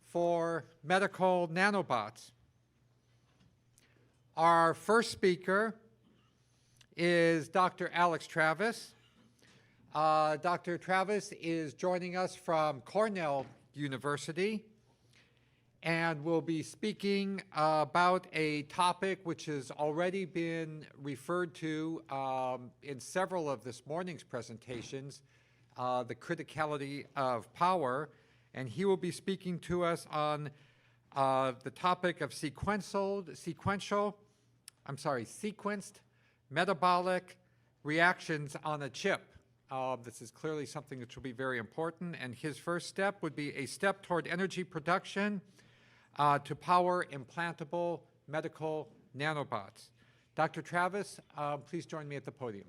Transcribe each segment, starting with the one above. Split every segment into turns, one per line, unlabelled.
for medical nanobots. Our first speaker is Dr. Alex Travis. Dr. Travis is joining us from Cornell University and will be speaking about a topic which has already been referred to in several of this morning's presentations, the criticality of power. And he will be speaking to us on the topic of sequenced metabolic reactions on a chip. This is clearly something that will be very important, and his first step would be a step toward energy production to power implantable medical nanobots. Dr. Travis, please join me at the podium.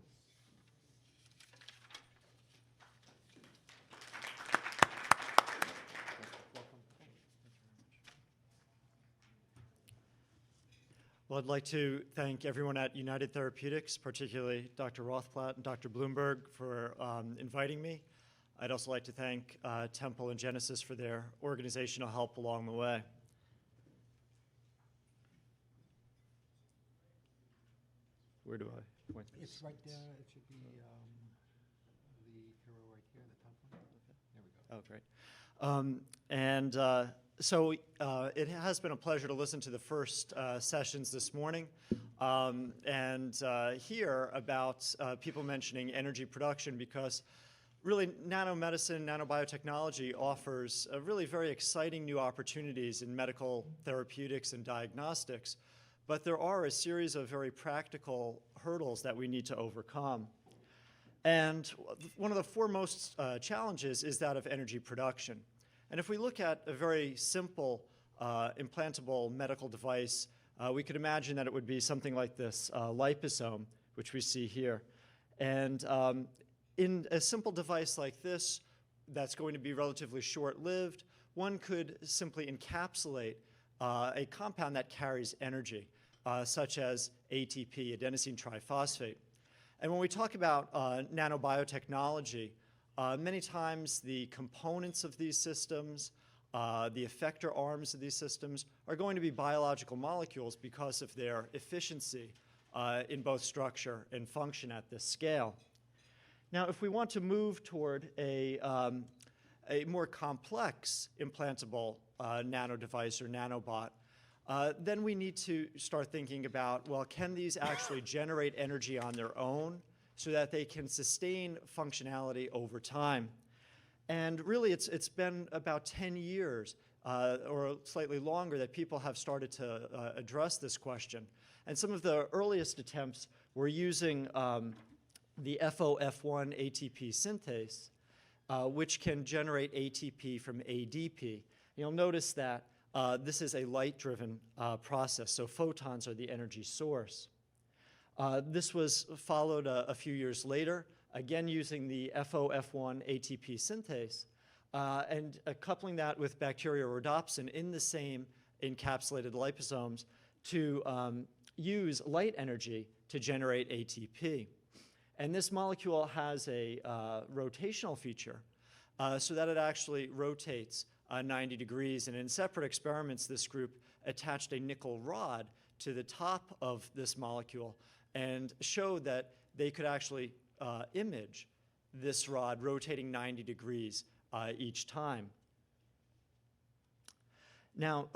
Well, I'd like to thank everyone at United Therapeutics, particularly Dr. Rothblatt and Dr. Bloomberg, for inviting me. I'd also like to thank Temple and Genesis for their organizational help along the way. Where do I point this?
It's right there. It should be the arrow right here, the top one. There we go.
Oh, great. So it has been a pleasure to listen to the first sessions this morning and hear about people mentioning energy production, because really nanomedicine, nanobiotechnology offers really very exciting new opportunities in medical therapeutics and diagnostics, but there are a series of very practical hurdles that we need to overcome. And one of the foremost challenges is that of energy production. And if we look at a very simple implantable medical device, we could imagine that it would be something like this liposome, which we see here. And in a simple device like this that's going to be relatively short-lived, one could simply encapsulate a compound that carries energy, such as ATP, adenosine triphosphate. And when we talk about nanobiotechnology, many times the components of these systems, the effector arms of these systems, are going to be biological molecules because of their efficiency in both structure and function at this scale. Now, if we want to move toward a more complex implantable nano device or nanobot, then we need to start thinking about, well, can these actually generate energy on their own so that they can sustain functionality over time? And really, it's been about 10 years or slightly longer that people have started to address this question. And some of the earliest attempts were using the FOF1 ATP synthase, which can generate ATP from ADP. You'll notice that this is a light-driven process, so photons are the energy source. This was followed a few years later, again using the FOF1 ATP synthase, and coupling that with bacteriorhodopsin in the same encapsulated liposomes to use light energy to generate ATP. And this molecule has a rotational feature so that it actually rotates 90 degrees. And in separate experiments, this group attached a nickel rod to the top of this molecule and showed that they could actually image this rod rotating 90 degrees each time. Now,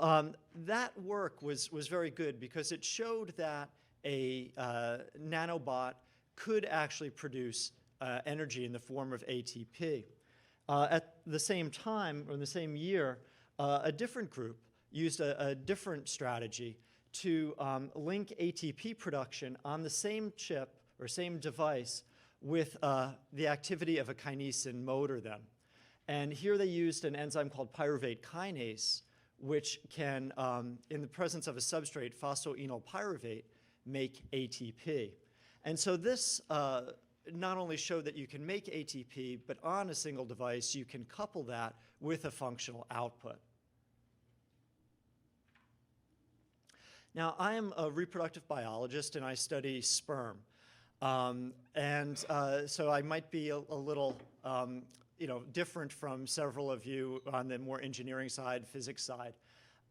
that work was very good because it showed that a nanobot could actually produce energy in the form of ATP. At the same time, or in the same year, a different group used a different strategy to link ATP production on the same chip or same device with the activity of a kinesin motor then. And here they used an enzyme called pyruvate kinase, which can, in the presence of a substrate, phosphoenolpyruvate, make ATP. And so this not only showed that you can make ATP, but on a single device, you can couple that with a functional output. Now, I am a reproductive biologist, and I study sperm. So I might be a little different from several of you on the more engineering side, physics side.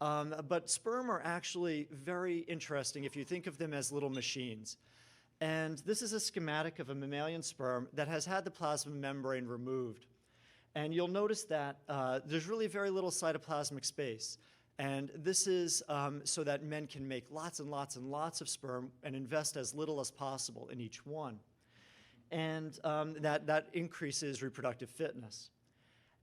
But sperm are actually very interesting if you think of them as little machines. And this is a schematic of a mammalian sperm that has had the plasma membrane removed. And you'll notice that there's really very little cytoplasmic space. And this is so that men can make lots and lots and lots of sperm and invest as little as possible in each one. And that increases reproductive fitness.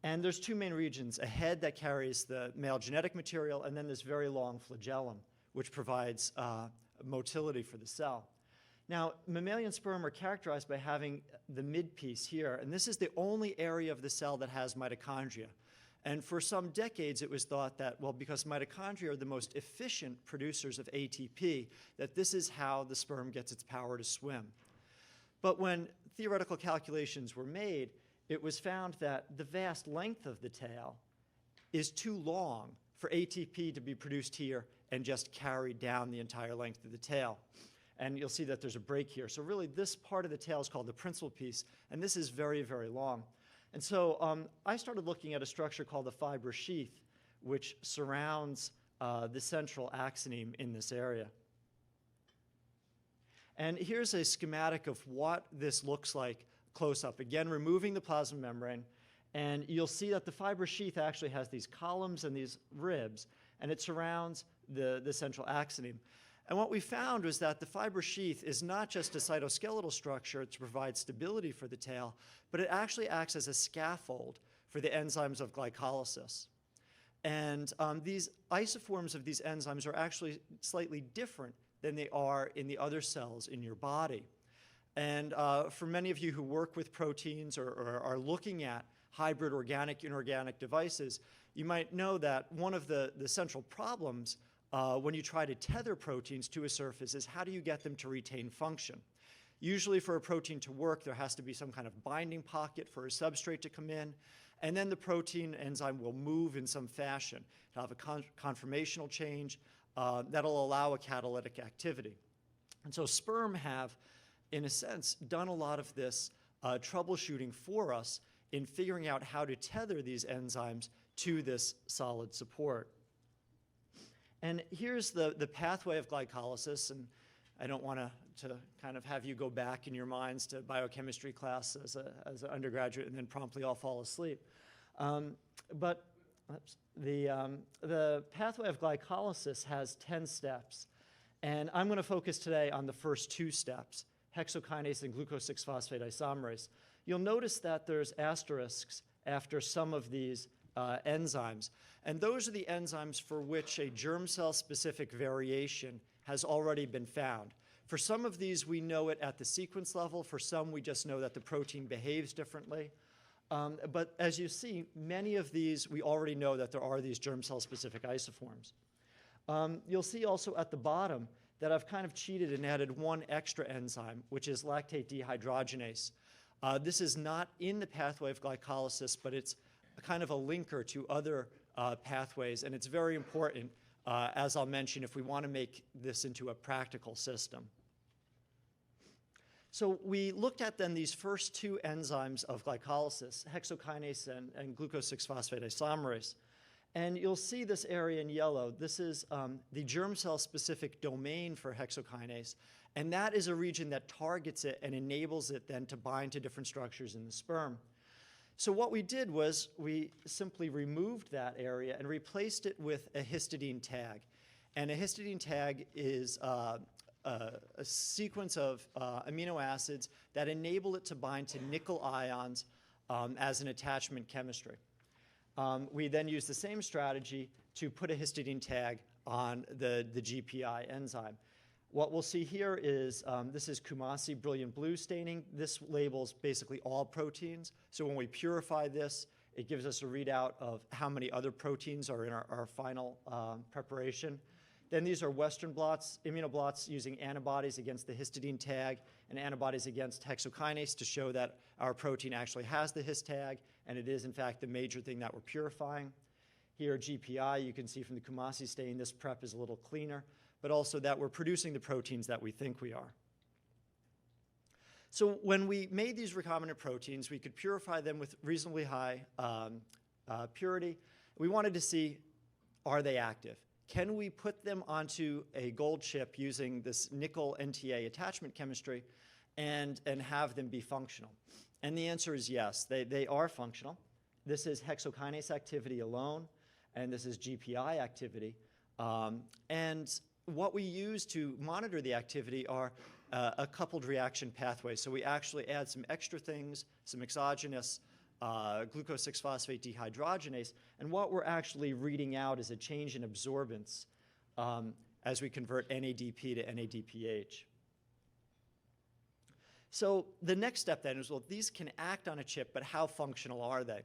And there's two main regions, a head that carries the male genetic material, and then this very long flagellum, which provides motility for the cell. Now, mammalian sperm are characterized by having the midpiece here, and this is the only area of the cell that has mitochondria. And for some decades, it was thought that, well, because mitochondria are the most efficient producers of ATP, that this is how the sperm gets its power to swim. But when theoretical calculations were made, it was found that the vast length of the tail is too long for ATP to be produced here and just carried down the entire length of the tail. And you'll see that there's a break here. So really, this part of the tail is called the principal piece, and this is very, very long. And so I started looking at a structure called the fibrous sheath, which surrounds the central axoneme in this area. And here's a schematic of what this looks like close up. Again, removing the plasma membrane. And you'll see that the fibrous sheath actually has these columns and these ribs, and it surrounds the central axoneme. And what we found was that the fibrous sheath is not just a cytoskeletal structure to provide stability for the tail, but it actually acts as a scaffold for the enzymes of glycolysis. And these isoforms of these enzymes are actually slightly different than they are in the other cells in your body. And for many of you who work with proteins or are looking at hybrid organic, inorganic devices, you might know that one of the central problems when you try to tether proteins to a surface is how do you get them to retain function? Usually for a protein to work, there has to be some kind of binding pocket for a substrate to come in, and then the protein enzyme will move in some fashion. It'll have a conformational change that'll allow a catalytic activity. And so sperm have, in a sense, done a lot of this troubleshooting for us in figuring out how to tether these enzymes to this solid support. And here's the pathway of glycolysis, and I don't want to kind of have you go back in your minds to biochemistry class as an undergraduate and then promptly all fall asleep. But the pathway of glycolysis has 10 steps, and I'm going to focus today on the first 2 steps, hexokinase and glucose 6-phosphate isomerase. You'll notice that there's asterisks after some of these enzymes, and those are the enzymes for which a germ cell-specific variation has already been found. For some of these, we know it at the sequence level. For some, we just know that the protein behaves differently. But as you see, many of these, we already know that there are these germ cell-specific isoforms. You'll see also at the bottom that I've kind of cheated and added one extra enzyme, which is lactate dehydrogenase. This is not in the pathway of glycolysis, but it's kind of a linker to other pathways, and it's very important, as I'll mention, if we want to make this into a practical system. So we looked at then these first 2 enzymes of glycolysis, hexokinase and glucose 6-phosphate isomerase. And you'll see this area in yellow. This is the germ cell-specific domain for hexokinase, and that is a region that targets it and enables it then to bind to different structures in the sperm. So what we did was we simply removed that area and replaced it with a histidine tag. And a histidine tag is a sequence of amino acids that enable it to bind to nickel ions as an attachment chemistry. We then use the same strategy to put a histidine tag on the GPI enzyme. What we'll see here is this is Kumasi brilliant blue staining. This labels basically all proteins. So when we purify this, it gives us a readout of how many other proteins are in our final preparation. Then these are Western blots, immunoblots using antibodies against the histidine tag and antibodies against hexokinase to show that our protein actually has the his tag, and it is in fact the major thing that we're purifying. Here GPI, you can see from the Kumasi stain, this prep is a little cleaner, but also that we're producing the proteins that we think we are. So when we made these recombinant proteins, we could purify them with reasonably high purity. We wanted to see, are they active? Can we put them onto a gold chip using this nickel NTA attachment chemistry and have them be functional? And the answer is yes, they are functional. This is hexokinase activity alone, and this is GPI activity. And what we use to monitor the activity are a coupled reaction pathway. So we actually add some extra things, some exogenous glucose 6-phosphate dehydrogenase, and what we're actually reading out is a change in absorbance as we convert NADP to NADPH. So the next step then is, well, these can act on a chip, but how functional are they?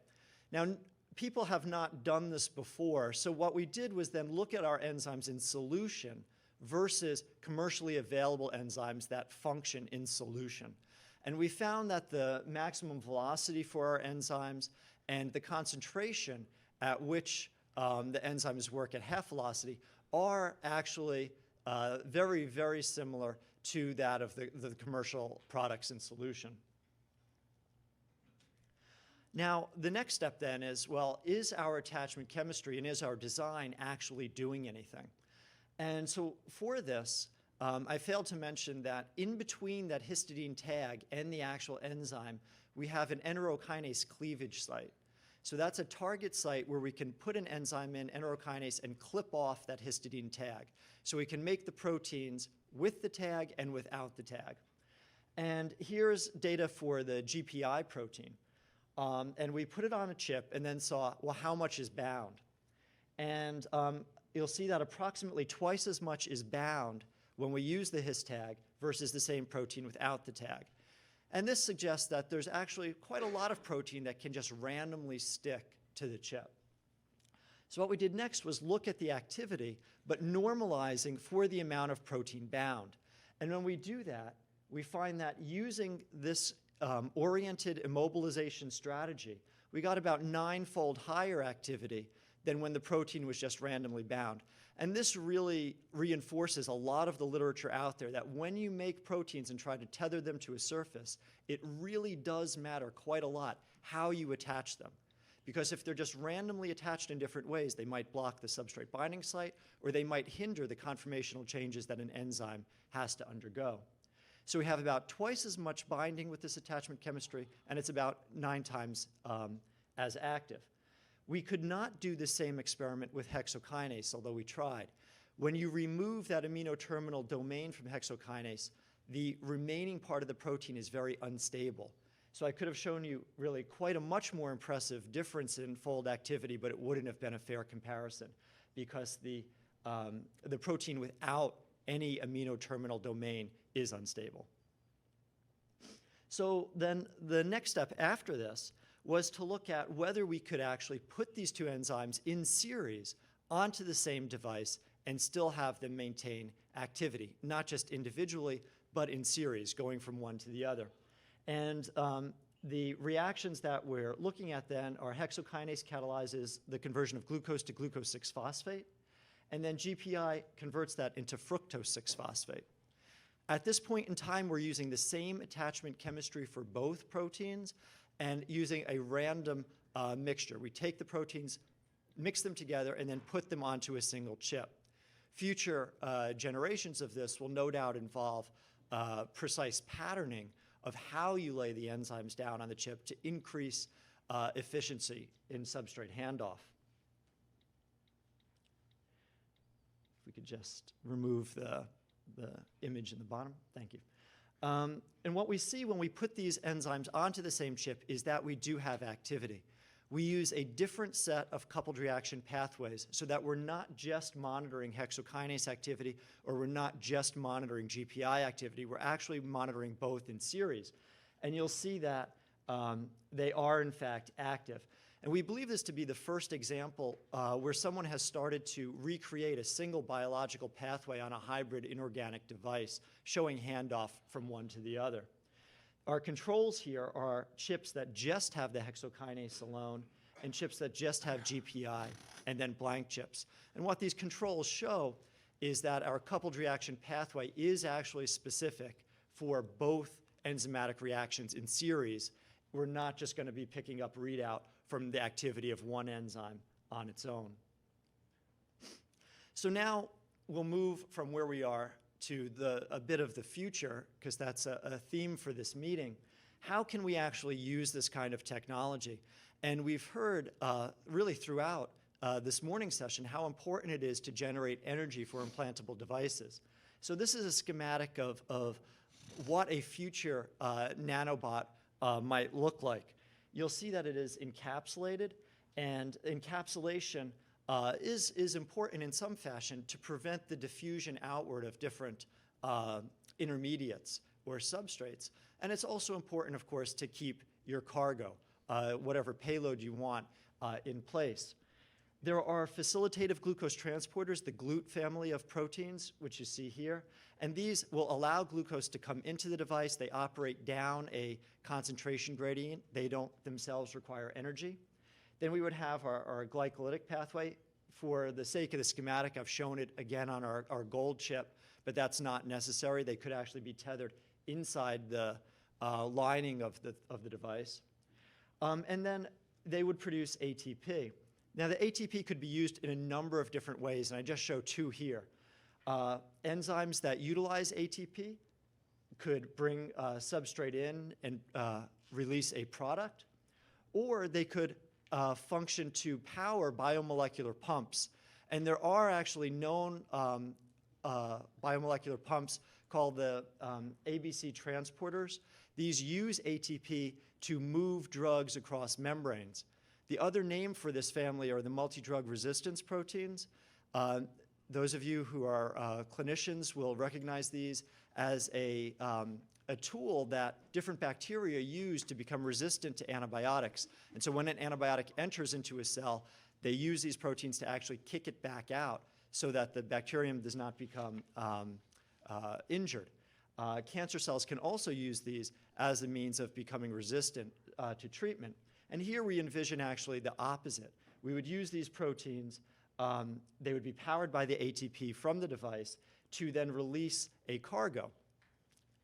Now, people have not done this before, so what we did was then look at our enzymes in solution versus commercially available enzymes that function in solution. And we found that the maximum velocity for our enzymes and the concentration at which the enzymes work at half velocity are actually very, very similar to that of the commercial products in solution. Now, the next step then is, well, is our attachment chemistry and is our design actually doing anything? And so for this, I failed to mention that in between that histidine tag and the actual enzyme, we have an enterokinase cleavage site. So that's a target site where we can put an enzyme in, enterokinase, and clip off that histidine tag. So we can make the proteins with the tag and without the tag. And here's data for the GPI protein. And we put it on a chip and then saw, well, how much is bound? And you'll see that approximately twice as much is bound when we use the his tag versus the same protein without the tag. And this suggests that there's actually quite a lot of protein that can just randomly stick to the chip. So what we did next was look at the activity, but normalizing for the amount of protein bound. And when we do that, we find that using this oriented immobilization strategy, we got about 9-fold higher activity than when the protein was just randomly bound. And this really reinforces a lot of the literature out there that when you make proteins and try to tether them to a surface, it really does matter quite a lot how you attach them. Because if they're just randomly attached in different ways, they might block the substrate binding site, or they might hinder the conformational changes that an enzyme has to undergo. So we have about twice as much binding with this attachment chemistry, and it's about 9 times as active. We could not do the same experiment with hexokinase, although we tried. When you remove that amino terminal domain from hexokinase, the remaining part of the protein is very unstable. So I could have shown you really quite a much more impressive difference in fold activity, but it wouldn't have been a fair comparison because the protein without any amino terminal domain is unstable. So then the next step after this was to look at whether we could actually put these two enzymes in series onto the same device and still have them maintain activity, not just individually, but in series, going from one to the other. And the reactions that we're looking at then are hexokinase catalyzes the conversion of glucose to glucose 6-phosphate, and then GPI converts that into fructose 6-phosphate. At this point in time, we're using the same attachment chemistry for both proteins and using a random mixture. We take the proteins, mix them together, and then put them onto a single chip. Future generations of this will no doubt involve precise patterning of how you lay the enzymes down on the chip to increase efficiency in substrate handoff. If we could just remove the image in the bottom. Thank you. And what we see when we put these enzymes onto the same chip is that we do have activity. We use a different set of coupled reaction pathways so that we're not just monitoring hexokinase activity or we're not just monitoring GPI activity. We're actually monitoring both in series. And you'll see that they are, in fact, active. And we believe this to be the first example where someone has started to recreate a single biological pathway on a hybrid inorganic device, showing handoff from one to the other. Our controls here are chips that just have the hexokinase alone and chips that just have GPI, and then blank chips. And what these controls show is that our coupled reaction pathway is actually specific for both enzymatic reactions in series. We're not just going to be picking up readout from the activity of one enzyme on its own. So now we'll move from where we are to a bit of the future, because that's a theme for this meeting. How can we actually use this kind of technology? And we've heard really throughout this morning's session how important it is to generate energy for implantable devices. So this is a schematic of what a future nanobot might look like. You'll see that it is encapsulated, and encapsulation is important in some fashion to prevent the diffusion outward of different intermediates or substrates. And it's also important, of course, to keep your cargo, whatever payload you want, in place. There are facilitative glucose transporters, the GLUT family of proteins, which you see here. And these will allow glucose to come into the device. They operate down a concentration gradient. They don't themselves require energy. Then we would have our glycolytic pathway. For the sake of the schematic, I've shown it again on our gold chip, but that's not necessary. They could actually be tethered inside the lining of the device. And then they would produce ATP. Now, the ATP could be used in a number of different ways, and I just show two here. Enzymes that utilize ATP could bring substrate in and release a product, or they could function to power biomolecular pumps. And there are actually known biomolecular pumps called the ABC transporters. These use ATP to move drugs across membranes. The other name for this family are the multi-drug resistance proteins. Those of you who are clinicians will recognize these as a tool that different bacteria use to become resistant to antibiotics. And so when an antibiotic enters into a cell, they use these proteins to actually kick it back out so that the bacterium does not become injured. Cancer cells can also use these as a means of becoming resistant to treatment. And here we envision actually the opposite. We would use these proteins, they would be powered by the ATP from the device to then release a cargo.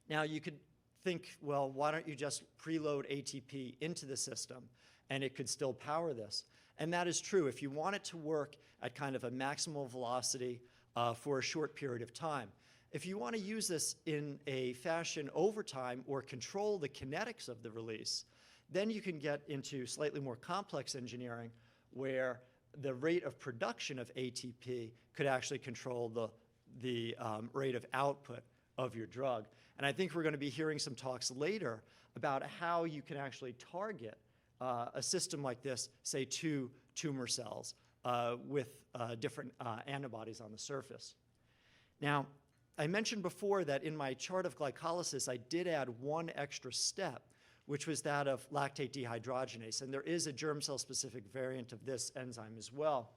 Now you could think, well, why don't you just preload ATP into the system and it could still power this? And that is true if you want it to work at kind of a maximal velocity for a short period of time. If you want to use this in a fashion over time or control the kinetics of the release, then you can get into slightly more complex engineering where the rate of production of ATP could actually control the rate of output of your drug. And I think we're going to be hearing some talks later about how you can actually target a system like this, say, to tumor cells with different antibodies on the surface. Now, I mentioned before that in my chart of glycolysis, I did add one extra step, which was that of lactate dehydrogenase. And there is a germ cell-specific variant of this enzyme as well.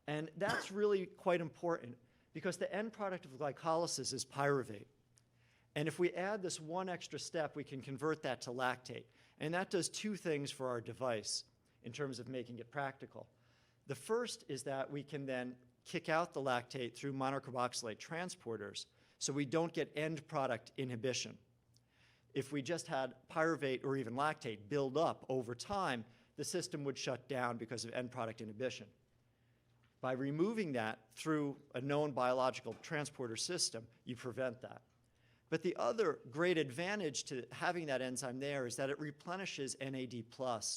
And that's really quite important because the end product of glycolysis is pyruvate. And if we add this one extra step, we can convert that to lactate. And that does two things for our device in terms of making it practical. The first is that we can then kick out the lactate through monocarboxylate transporters so we don't get end product inhibition. If we just had pyruvate or even lactate build up over time, the system would shut down because of end product inhibition. By removing that through a known biological transporter system, you prevent that. But the other great advantage to having that enzyme there is that it replenishes NAD+,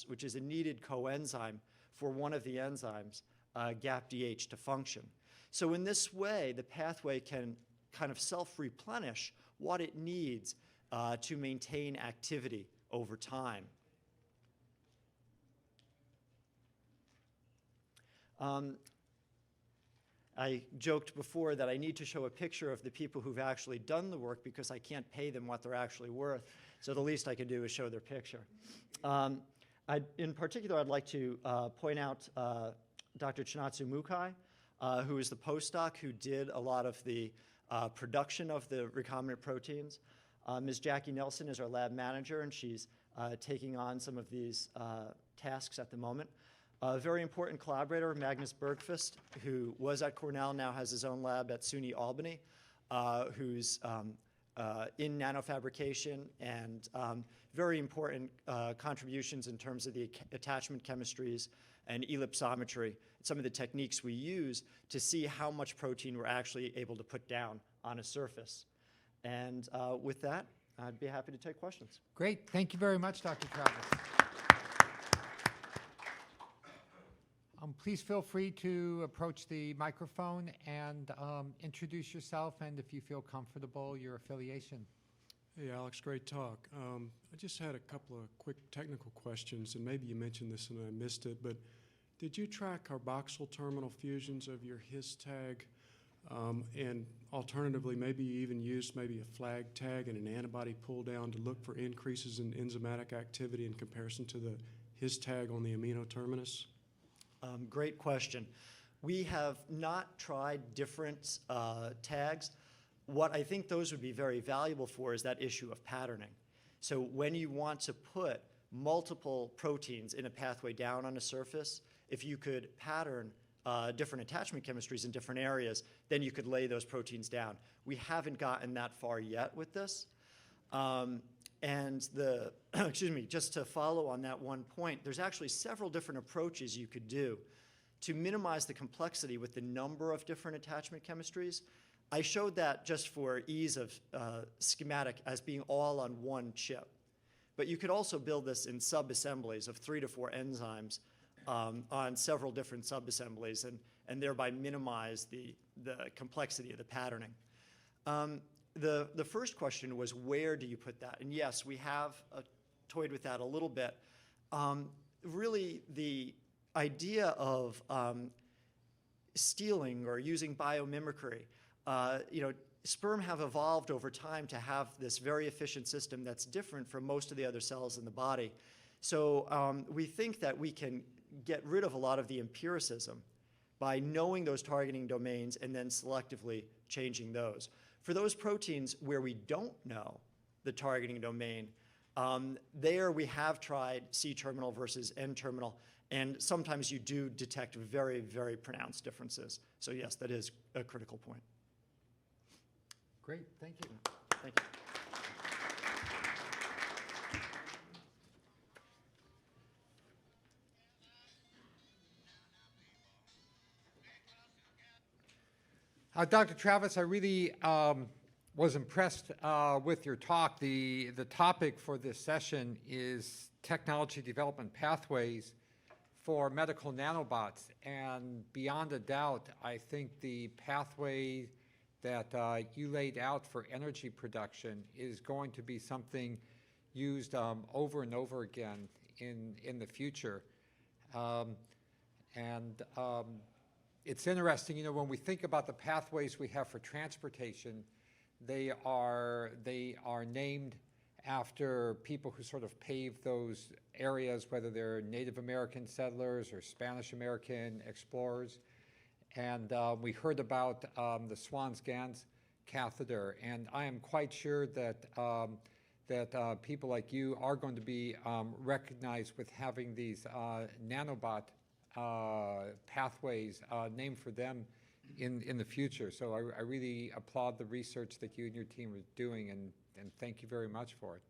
which is a needed coenzyme for one of the enzymes, GAPDH, to function. So in this way, the pathway can kind of self-replenish what it needs to maintain activity over time. I joked before that I need to show a picture of the people who've actually done the work because I can't pay them what they're actually worth. So the least I can do is show their picture. In particular, I'd like to point out Dr. Chinatsu Mukai, who is the postdoc who did a lot of the production of the recombinant proteins. Ms. Jackie Nelson is our lab manager, and she's taking on some of these tasks at the moment. A very important collaborator, Magnus Bergqvist, who was at Cornell, now has his own lab at SUNY Albany, who's in nanofabrication and very important contributions in terms of the attachment chemistries and ellipsometry, some of the techniques we use to see how much protein we're actually able to put down on a surface. And with that, I'd be happy to take questions.
Great. Thank you very much, Dr. Travis. Please feel free to approach the microphone and introduce yourself, and if you feel comfortable, your affiliation.
Hey, Alex, great talk. I just had a couple of quick technical questions, and maybe you mentioned this and I missed it, but did you track carboxyl terminal fusions of your His tag? And alternatively, maybe you even used maybe a flag tag and an antibody pull down to look for increases in enzymatic activity in comparison to the His tag on the amino terminus?
Great question. We have not tried different tags. What I think those would be very valuable for is that issue of patterning. So when you want to put multiple proteins in a pathway down on a surface, if you could pattern different attachment chemistries in different areas, then you could lay those proteins down. We haven't gotten that far yet with this. And excuse me, just to follow on that one point, there's actually several different approaches you could do to minimize the complexity with the number of different attachment chemistries. I showed that just for ease of schematic as being all on one chip. But you could also build this in sub-assemblies of 3 to 4 enzymes on several different sub-assemblies and thereby minimize the complexity of the patterning. The first question was, where do you put that? And yes, we have toyed with that a little bit. Really, the idea of stealing or using biomimicry, sperm have evolved over time to have this very efficient system that's different from most of the other cells in the body. So we think that we can get rid of a lot of the empiricism by knowing those targeting domains and then selectively changing those. For those proteins where we don't know the targeting domain, there we have tried C-terminal versus N-terminal, and sometimes you do detect very, very pronounced differences. So yes, that is a critical point.
Great. Thank you.
Thank you.
Dr. Travis, I really was impressed with your talk. The topic for this session is technology development pathways for medical nanobots. And beyond a doubt, I think the pathway that you laid out for energy production is going to be something used over and over again in the future. It's interesting, when we think about the pathways we have for transportation, they are named after people who sort of paved those areas, whether they're Native American settlers or Spanish American explorers. And we heard about the Swan-Ganz catheter, and I am quite sure that people like you are going to be recognized with having these nanobot pathways named for them in the future. So I really applaud the research that you and your team are doing, and thank you very much for it.